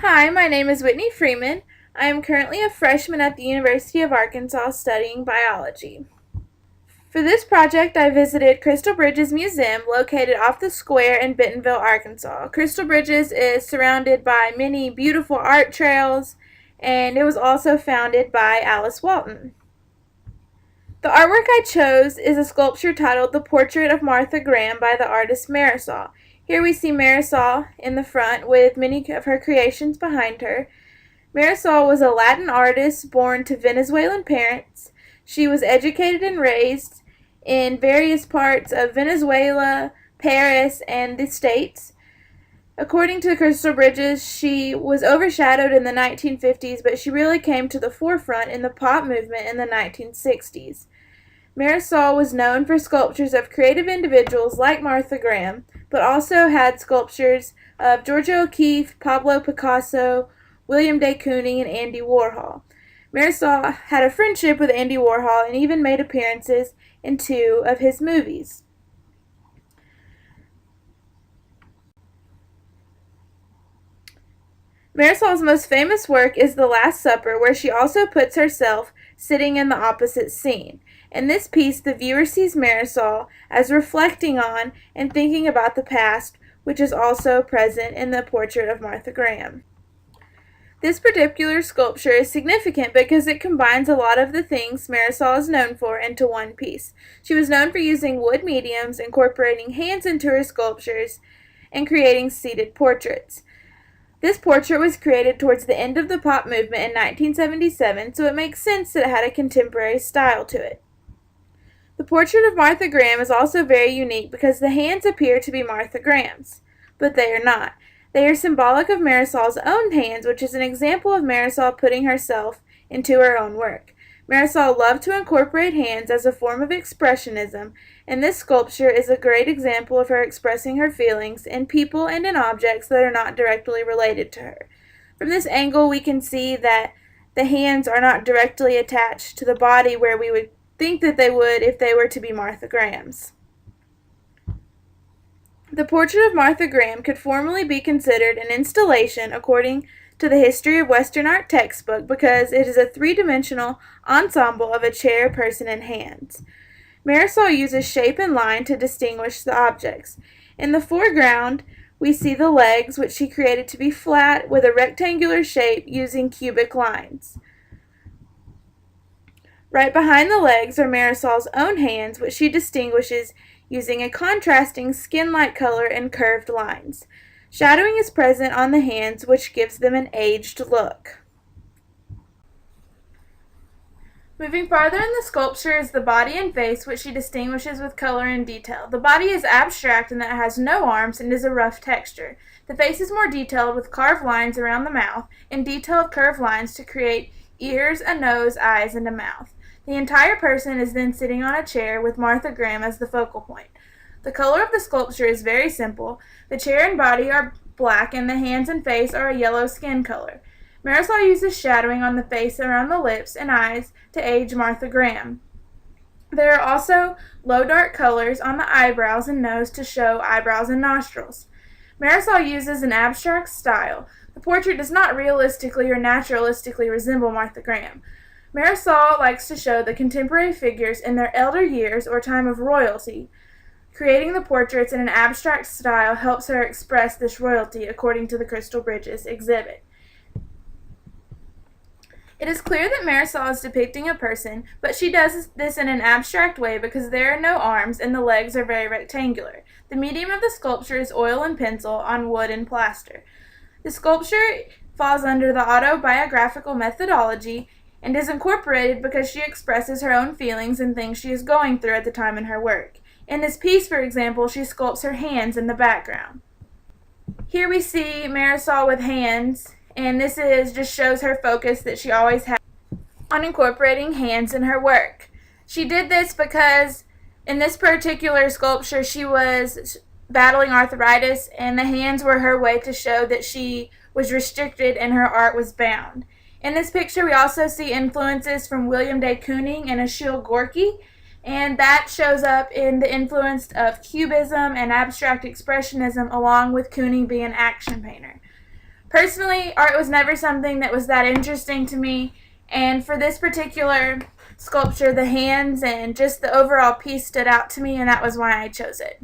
Hi, my name is Whitney Freeman. I am currently a freshman at the University of Arkansas studying biology. For this project, I visited Crystal Bridges Museum located off the square in Bentonville, Arkansas. Crystal Bridges is surrounded by many beautiful art trails, and it was also founded by Alice Walton. The artwork I chose is a sculpture titled The Portrait of Martha Graham by the artist Marisol. Here we see Marisol in the front with many of her creations behind her. Marisol was a Latin artist born to Venezuelan parents. She was educated and raised in various parts of Venezuela, Paris, and the States. According to Crystal Bridges, she was overshadowed in the 1950s, but she really came to the forefront in the pop movement in the 1960s. Marisol was known for sculptures of creative individuals like Martha Graham, but also had sculptures of Georgia O'Keeffe, Pablo Picasso, William de Kooning, and Andy Warhol. Marisol had a friendship with Andy Warhol and even made appearances in 2 of his movies. Marisol's most famous work is The Last Supper, where she also puts herself sitting in the opposite scene. In this piece, the viewer sees Marisol as reflecting on and thinking about the past, which is also present in the portrait of Martha Graham. This particular sculpture is significant because it combines a lot of the things Marisol is known for into one piece. She was known for using wood mediums, incorporating hands into her sculptures, and creating seated portraits. This portrait was created towards the end of the pop movement in 1977, so it makes sense that it had a contemporary style to it. The portrait of Martha Graham is also very unique because the hands appear to be Martha Graham's, but they are not. They are symbolic of Marisol's own hands, which is an example of Marisol putting herself into her own work. Marisol loved to incorporate hands as a form of expressionism, and this sculpture is a great example of her expressing her feelings in people and in objects that are not directly related to her. From this angle, we can see that the hands are not directly attached to the body where we would think that they would if they were to be Martha Graham's. The portrait of Martha Graham could formally be considered an installation according to the History of Western Art textbook because it is a 3-dimensional ensemble of a chair, person, and hands. Marisol uses shape and line to distinguish the objects. In the foreground, we see the legs, which she created to be flat with a rectangular shape using cubic lines. Right behind the legs are Marisol's own hands, which she distinguishes using a contrasting skin-like color and curved lines. Shadowing is present on the hands, which gives them an aged look. Moving farther in the sculpture is the body and face, which she distinguishes with color and detail. The body is abstract in that it has no arms and is a rough texture. The face is more detailed with carved lines around the mouth and detailed curved lines to create ears, a nose, eyes, and a mouth. The entire person is then sitting on a chair with Martha Graham as the focal point. The color of the sculpture is very simple. The chair and body are black and the hands and face are a yellow skin color. Marisol uses shadowing on the face around the lips and eyes to age Martha Graham. There are also low dark colors on the eyebrows and nose to show eyebrows and nostrils. Marisol uses an abstract style. The portrait does not realistically or naturalistically resemble Martha Graham. Marisol likes to show the contemporary figures in their elder years or time of royalty. Creating the portraits in an abstract style helps her express this royalty according to the Crystal Bridges exhibit. It is clear that Marisol is depicting a person, but she does this in an abstract way because there are no arms and the legs are very rectangular. The medium of the sculpture is oil and pencil on wood and plaster. The sculpture falls under the autobiographical methodology and is incorporated because she expresses her own feelings and things she is going through at the time in her work. In this piece, for example, she sculpts her hands in the background. Here we see Marisol with hands, and this just shows her focus that she always has on incorporating hands in her work. She did this because in this particular sculpture she was battling arthritis, and the hands were her way to show that she was restricted and her art was bound. In this picture, we also see influences from William de Kooning and Achille Gorky, and that shows up in the influence of Cubism and abstract expressionism, along with Kooning being an action painter. Personally, art was never something that was that interesting to me, and for this particular sculpture, the hands and just the overall piece stood out to me, and that was why I chose it.